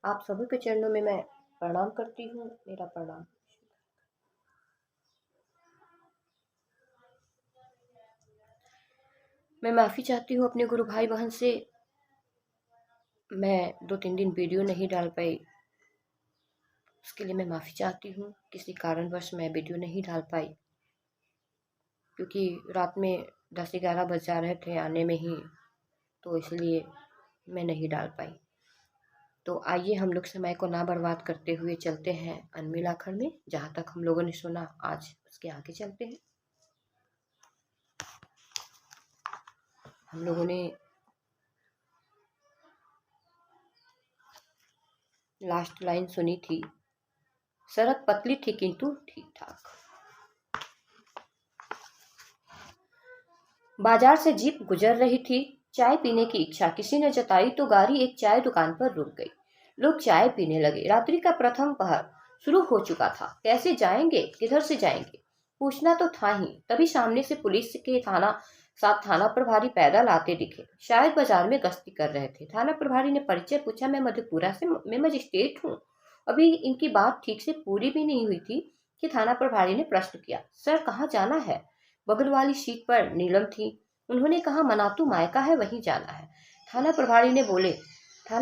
आप सभी के चरणों में मैं प्रणाम करती हूँ। मेरा प्रणाम। मैं माफ़ी चाहती हूँ अपने गुरु भाई बहन से। मैं 2-3 दिन वीडियो नहीं डाल पाई, उसके लिए मैं माफ़ी चाहती हूँ। किसी कारणवश मैं वीडियो नहीं डाल पाई, क्योंकि रात में 10-11 बज जा रहे थे आने में ही, तो इसलिए मैं नहीं डाल पाई। तो आइए हम लोग समय को ना बर्बाद करते हुए चलते हैं अनमिल आखर में। जहाँ तक हम लोगों ने सुना आज उसके आगे चलते हैं। हम लोगों ने लास्ट लाइन सुनी थी, सड़क पतली थी किंतु ठीक ठाक। बाजार से जीप गुजर रही थी। चाय पीने की इच्छा किसी ने जताई तो गाड़ी एक चाय दुकान पर रुक गई। लोग चाय पीने लगे। रात्रि का प्रथम पहर शुरू हो चुका था। कैसे जाएंगे, किधर से जाएंगे, पूछना तो था ही। तभी सामने से पुलिस के थाना प्रभारी पैदल आते दिखे। शायद बाजार में गश्ती कर रहे थे। थाना प्रभारी ने परिचय पूछा। मैं मजिस्ट्रेट हूँ। अभी इनकी बात ठीक से पूरी भी नहीं हुई थी कि थाना प्रभारी ने प्रश्न किया, सर कहाँ जाना है? बगल वाली सीट पर नीलम थी। उन्होंने कहा, मनातू मायका है, वहीं जाना है। थाना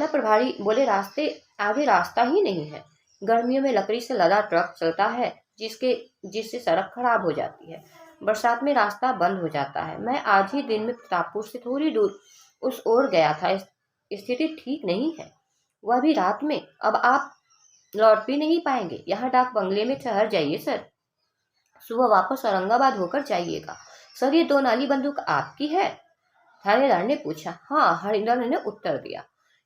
प्रभारी बोले, रास्ते आगे रास्ता ही नहीं है। गर्मियों में लकड़ी से लदा ट्रक चलता है, जिससे सड़क खराब हो जाती है। बरसात में रास्ता बंद हो जाता है। मैं आज ही दिन में प्रतापपुर से थोड़ी दूर उस ओर गया था। स्थिति ठीक नहीं है, वह भी रात में। अब आप लौट भी नहीं पाएंगे। यहाँ डाक बंगले में ठहर जाइए सर, सुबह वापस औरंगाबाद होकर जाइएगा। सर, ये 2 नाली बंदूक आपकी है? थानेदार ने पूछा। हाँ, हरिंदर ने उत्तर दिया।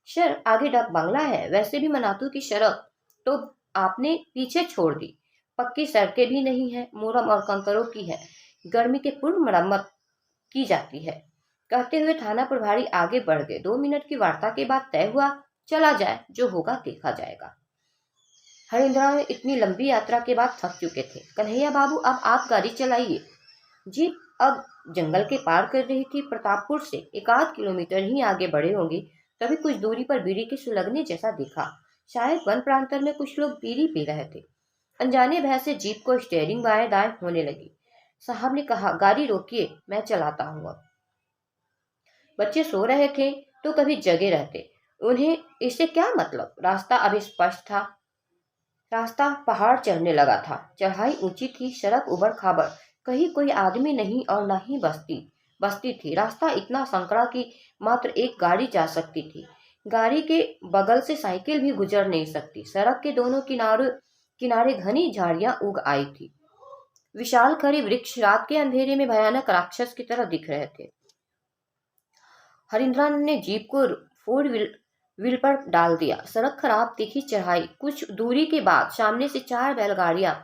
सर, आगे डाक बंगला है। वैसे भी मनातू की सड़क तो आपने पीछे छोड़ दी। पक्की सड़कें भी नहीं है, मुरम और कंकरों की है। गर्मी के पूर्व मरम्मत की जाती है। कहते हुए थाना प्रभारी आगे बढ़ गए। 2 मिनट की वार्ता के बाद तय हुआ, चला जाए, जो होगा देखा जाएगा। हरिंद्रा ने इतनी लंबी यात्रा के बाद थक चुके थे। कन्हैया बाबू, अब आप गाड़ी चलाइए। जीप अब जंगल के पार कर रही थी। प्रतापपुर से 1-8 किलोमीटर ही आगे बढ़े होंगे, तभी कुछ दूरी पर बीड़ी के सुलगने जैसा दिखा। शायद वन प्रांतर में कुछ लोग बीड़ी पी रहे थे। अनजाने भय से जीप को स्टीयरिंग बाएं दाएं होने लगी। साहब ने कहा, गाड़ी रोकिए, मैं चलाता हूँ अब। बच्चे सो रहे थे तो कभी जगे रहते। उन्हें इससे क्या मतलब? रास्ता अभी स्पष्ट था। रास्ता पहाड़ चढ़ने लगा था। चढ़ाई ऊंची थी, सड़क उबड़ खाबड़। कहीं कोई आदमी नहीं और न ही बस्ती थी। रास्ता इतना संकरा कि मात्र एक गाड़ी जा सकती थी। गाड़ी के बगल से साइकिल भी गुजर नहीं सकती। सड़क के दोनों किनारे घनी झाड़ियां उग आई थी। विशाल खड़े वृक्ष रात के अंधेरे में भयानक राक्षस की तरह दिख रहे थे। हरिंद्रा ने जीप को 4 व्हील पर डाल दिया। सड़क खराब, तीखी चढ़ाई। कुछ दूरी के बाद सामने से 4 बैलगाड़ियां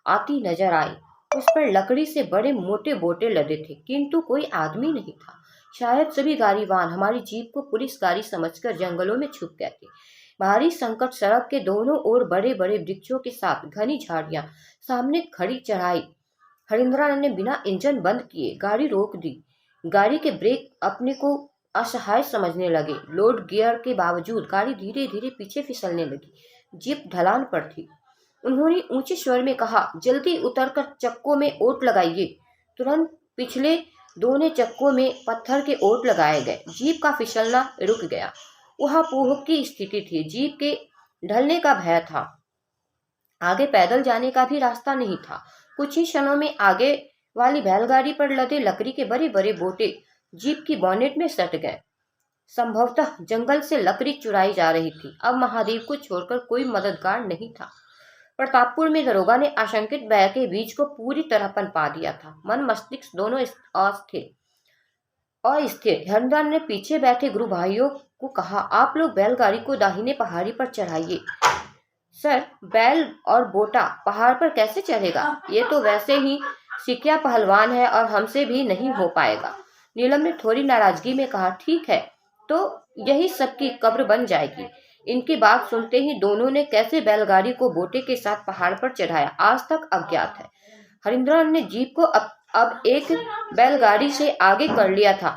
आती नजर आई। उस पर लकड़ी से बड़े मोटे बोटे लदे थे, किंतु कोई आदमी नहीं था। शायद सभी गाड़ीवान हमारी जीप को पुलिस गाड़ी समझकर जंगलों में छुप गए थे। भारी संकट, सड़क के दोनों ओर बड़े बड़े वृक्षों के साथ घनी झाड़ियां, सामने खड़ी चढ़ाई। हरिंद्रा ने बिना इंजन बंद किए गाड़ी रोक दी। गाड़ी के ब्रेक अपने को असहाय समझने लगे। लोड गियर के बावजूद गाड़ी धीरे धीरे पीछे फिसलने लगी। जीप ढलान पर थी। उन्होंने ऊंचे स्वर में कहा, जल्दी उतरकर चक्कों में ओट लगाइए। तुरंत पिछले दोनों चक्कों में पत्थर के ओट लगाए गए। जीप का फिसलना रुक गया। वहां पूह की स्थिति थी। जीप के ढलने का भय था। आगे पैदल जाने का भी रास्ता नहीं था। कुछ ही क्षणों में आगे वाली बैलगाड़ी पर लदे लकड़ी के बड़े बड़े बोटे जीप की बॉनेट में सट गए। संभवतः जंगल से लकड़ी चुराई जा रही थी। अब महादेव को छोड़कर कोई मददगार नहीं था। प्रतापपुर में दरोगा ने आशंकित भय के बीज को पूरी तरह पनपा दिया था। मन मस्तिष्क दोनों अस्थिर। हरिंद्र ने पीछे बैठे गुरु भाइयों को कहा, आप लोग बैलगाड़ी को दाहिने पहाड़ी पर चढ़ाइए। सर, बैल और बोटा पहाड़ पर कैसे चढ़ेगा? ये तो वैसे ही सिकिया पहलवान है और हमसे भी नहीं हो पाएगा। नीलम ने थोड़ी नाराजगी में कहा, ठीक है, तो यही सबकी कब्र बन जाएगी। इनकी बात सुनते ही दोनों ने कैसे बैलगाड़ी को बोटे के साथ पहाड़ पर चढ़ाया, आज तक अज्ञात है। हरिंद्र ने जीप को अब एक बैलगाड़ी से आगे कर लिया था।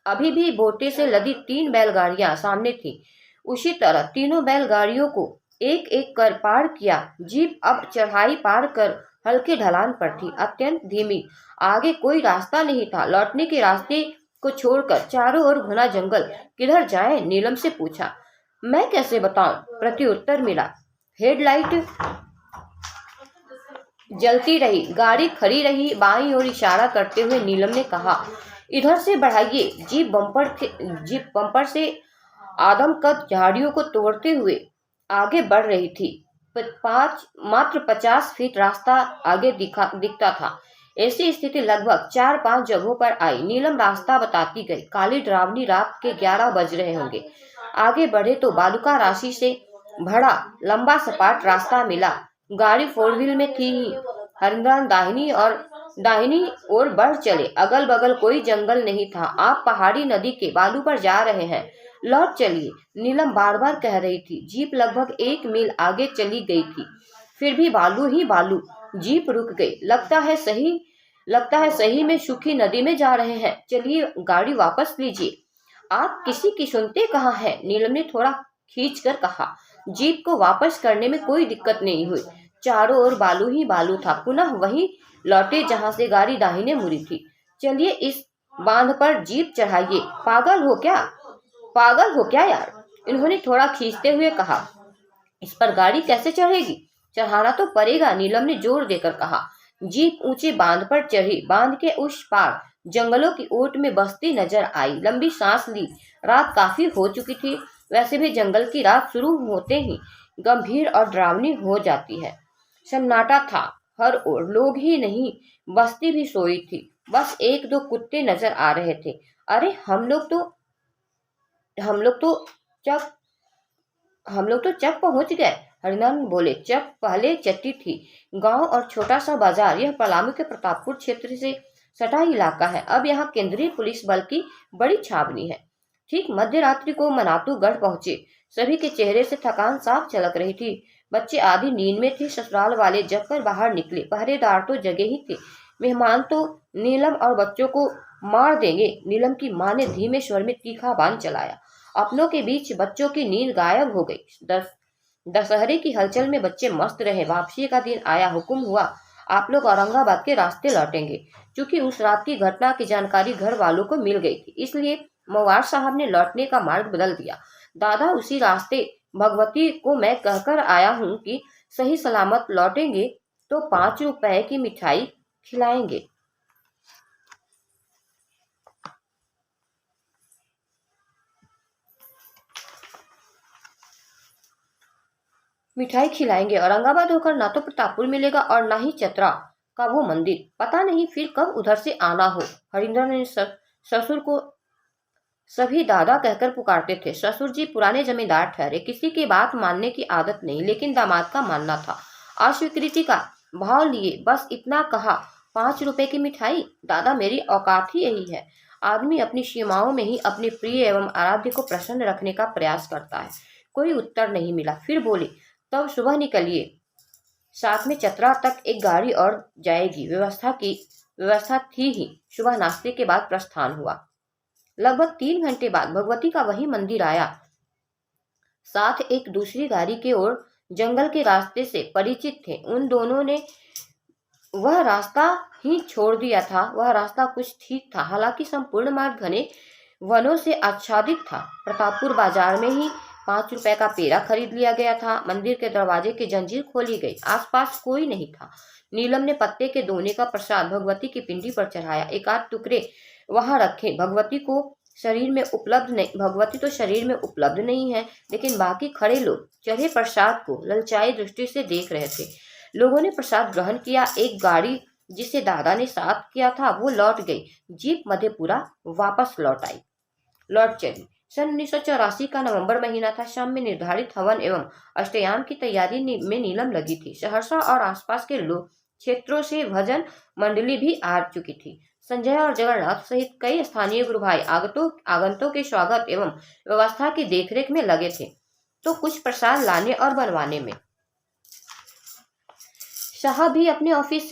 अभी भी बोटे से लदी 3 बैलगाड़ियां सामने थी। उसी तरह तीनों बैलगाड़ियों को एक एक कर पार किया। जीप अब चढ़ाई पार कर हल्के ढलान पर थी, अत्यंत धीमी। आगे कोई रास्ता नहीं था। लौटने के रास्ते को छोड़कर चारों ओर घना जंगल। किधर जाएं? नीलम से पूछा। मैं कैसे बताऊं? प्रत्युत्तर मिला। हेडलाइट जलती रही, गाड़ी खड़ी रही। बाईं ओर इशारा करते हुए नीलम ने कहा, इधर से बढ़ाइए। जीप बम्पर से आदमकद झाड़ियों को तोड़ते हुए आगे बढ़ रही थी। मात्र 50 फीट रास्ता आगे दिखता था। ऐसी स्थिति लगभग 4-5 जगहों पर आई। नीलम रास्ता बताती गई। काली डरावनी रात के 11 बज रहे होंगे। आगे बढ़े तो बालूका राशि से भरा लंबा सपाट रास्ता मिला। गाड़ी 4 व्हील में थी ही। हरिंद्र दाहिनी ओर बढ़ चले। अगल बगल कोई जंगल नहीं था। आप पहाड़ी नदी के बालू पर जा रहे हैं, लौट चलिए, नीलम बार बार कह रही थी। जीप लगभग 1 मील आगे चली गई थी, फिर भी बालू ही बालू। जीप रुक गई। लगता है सही में सूखी नदी में जा रहे हैं। चलिए, गाड़ी वापस लीजिए। आप किसी की सुनते कहाँ हैं? नीलम ने थोड़ा खींच कर कहा। जीप को वापस करने में कोई दिक्कत नहीं हुई। चारों ओर बालू ही बालू था। पुनः वहीं लौटे जहां से गाड़ी दाहिने मुड़ी थी। चलिए, इस बांध पर जीप चढ़ाइए। पागल हो क्या यार? इन्होंने थोड़ा खींचते हुए कहा। इस पर गाड़ी कैसे चढ़ेगी? चढ़ाना तो पड़ेगा, नीलम ने जोर देकर कहा। जीप ऊंचे बांध पर चढ़ी। बांध के उस पार जंगलों की ओट में बस्ती नजर आई। लंबी सांस ली। रात काफी हो चुकी थी। वैसे भी जंगल की रात शुरू होते ही गंभीर और डरावनी हो जाती है। सन्नाटा था हर ओर। लोग ही नहीं, बस्ती भी सोई थी। बस 1-2 कुत्ते नजर आ रहे थे। अरे, हम लोग तो चक पहुंच गए, हरिनारायण बोले। चक पहले चट्टी थी। गांव और छोटा सा बाजार। यह पलामू के प्रतापपुर क्षेत्र से सटा इलाका है। अब यहाँ केंद्रीय पुलिस बल की बड़ी छावनी है। ठीक मध्य रात्रि को मनातू गढ़ पहुंचे। सभी के चेहरे से थकान साफ झलक रही थी। बच्चे आधी नींद में थे। ससुराल वाले जग कर बाहर निकले। पहरेदार तो जगे ही थे। मेहमान तो नीलम और बच्चों को मार देंगे। नीलम की माँ ने धीमे स्वर में तीखा बाण चलाया। अपनों के बीच बच्चों की नींद गायब हो गई। दशहरे की हलचल में बच्चे मस्त रहे। वापसी का दिन आया। हुक्म हुआ, आप लोग औरंगाबाद के रास्ते लौटेंगे। क्योंकि उस रात की घटना की जानकारी घर वालों को मिल गई थी, इसलिए मवार साहब ने लौटने का मार्ग बदल दिया। दादा, उसी रास्ते भगवती को मैं कहकर आया हूँ कि सही सलामत लौटेंगे तो 5 रुपए की मिठाई खिलाएंगे। औरंगाबाद होकर ना तो प्रतापपुर मिलेगा और ना ही चतरा का वो मंदिर। पता नहीं फिर कब उधर से आना हो। हरिंदर ने ससुर को सभी दादा कहकर पुकारते थे। ससुर जी पुराने जमींदार ठहरे। किसी की बात मानने की आदत नहीं, लेकिन दामाद का मानना था। अस्वीकृति का भाव लिए बस इतना कहा, 5 रुपए की मिठाई। दादा, मेरी औकात ही यही है। आदमी अपनी सीमाओं में ही अपने प्रिय एवं आराध्य को प्रसन्न रखने का प्रयास करता है। कोई उत्तर नहीं मिला। फिर बोले, तब सुबह निकलिए। साथ में चतरा तक एक गाड़ी और जाएगी। व्यवस्था थी ही। सुबह नाश्ते के बाद प्रस्थान हुआ। लगभग 3 घंटे बाद भगवती का वही मंदिर आया। साथ एक दूसरी गाड़ी के ओर जंगल के रास्ते से परिचित थे। उन दोनों ने वह रास्ता ही छोड़ दिया था। वह रास्ता कुछ ठीक था, हालांकि संपूर्ण मार्ग घने वनों से आच्छादित था। प्रतापपुर बाजार में ही 5 रुपए का पेड़ा खरीद लिया गया था। मंदिर के दरवाजे की जंजीर खोली गई। आसपास कोई नहीं था। नीलम ने पत्ते के दोने का प्रसाद भगवती की पिंडी पर चढ़ाया। 1-8 टुकड़े वहां रखे। भगवती तो शरीर में उपलब्ध नहीं है, लेकिन बाकी खड़े लोग चढ़े प्रसाद को ललचाई दृष्टि से देख रहे थे। लोगों ने प्रसाद ग्रहण किया। एक गाड़ी जिसे दादा ने साथ किया था वो लौट गई। जीप मधेपुरा वापस लौट चली। सन 1984 का नवंबर महीना था। शाम में निर्धारित हवन एवं अष्टयाम की तैयारी में नीलम लगी थी। सहरसा और आसपास के लोग क्षेत्रों से भजन मंडली भी आ चुकी थी। संजय और जगन्नाथ सहित कई स्थानीय गुरु भाई आगंतुकों के स्वागत एवं व्यवस्था की देखरेख में लगे थे, तो कुछ प्रसाद लाने और बनवाने में। शाह भी अपने ऑफिस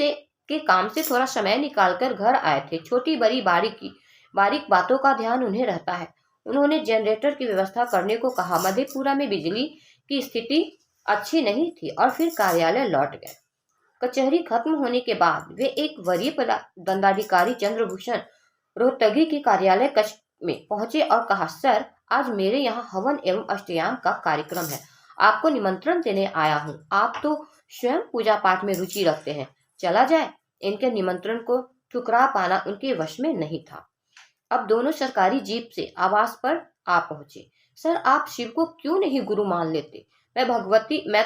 के काम से थोड़ा समय निकालकर घर आए थे। छोटी बड़ी बारीक बातों का ध्यान उन्हें रहता है। उन्होंने जनरेटर की व्यवस्था करने को कहा। मधेपुरा में बिजली की स्थिति अच्छी नहीं थी और फिर कार्यालय लौट गए। कचहरी खत्म होने के बाद वे एक वरीय दंडाधिकारी चंद्रभूषण रोहतगी के कार्यालय कक्ष में पहुंचे और कहा, सर, आज मेरे यहाँ हवन एवं अष्टयाम का कार्यक्रम है। आपको निमंत्रण देने आया हूँ। आप तो स्वयं पूजा पाठ में रुचि रखते हैं, चला जाए। इनके निमंत्रण को ठुकरा पाना उनके वश में नहीं था। अब दोनों सरकारी जीप से आवास पर आ पहुंचे। सर, आप शिव को क्यों नहीं गुरु मान लेते? मैं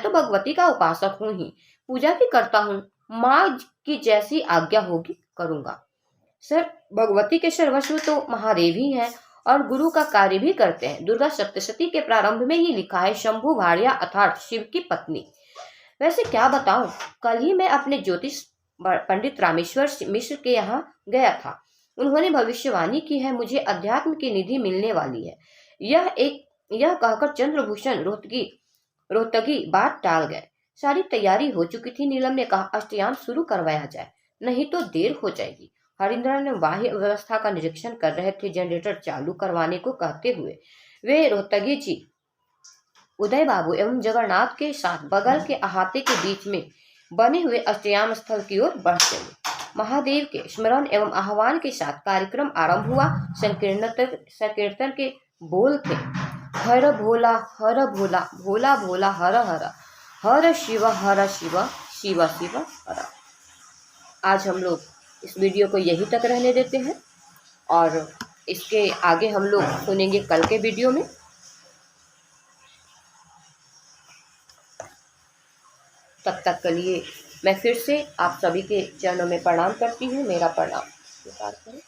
तो भगवती का उपासक हूँ ही, पूजा भी करता हूँ। माँ की जैसी आज्ञा होगी करूंगा। सर, भगवती के सर्वस्व तो महादेव ही हैं और गुरु का कार्य भी करते हैं। दुर्गा सप्तशती के प्रारंभ में ही लिखा है, शंभु भाड़िया अर्थात शिव की पत्नी। वैसे क्या बताऊं, कल ही मैं अपने ज्योतिष पंडित रामेश्वर मिश्र के यहाँ गया था। उन्होंने भविष्यवाणी की है, मुझे अध्यात्म की निधि मिलने वाली है। यह कहकर चंद्रभूषण रोहतगी बात टाल गए। सारी तैयारी हो चुकी थी। नीलम ने कहा, अष्टयाम शुरू करवाया जाए, नहीं तो देर हो जाएगी। हरिंद्र ने बाह्य व्यवस्था का निरीक्षण कर रहे थे। जनरेटर चालू करवाने को कहते हुए वे रोहतगी जी, उदय बाबू एवं जगन्नाथ के साथ बगल के अहाते के बीच में बने हुए अष्टयाम स्थल की ओर बढ़ चले। महादेव के स्मरण एवं आह्वान के साथ कार्यक्रम आरंभ हुआ। संकीर्तन के बोल थे, हर भोला भोला भोला हर हर, हर शिव शिव शिव हर। आज हम लोग इस वीडियो को यहीं तक रहने देते हैं और इसके आगे हम लोग सुनेंगे कल के वीडियो में। तब तक के लिए मैं फिर से आप सभी के चरणों में प्रणाम करती हूँ। मेरा प्रणाम स्वीकार करें।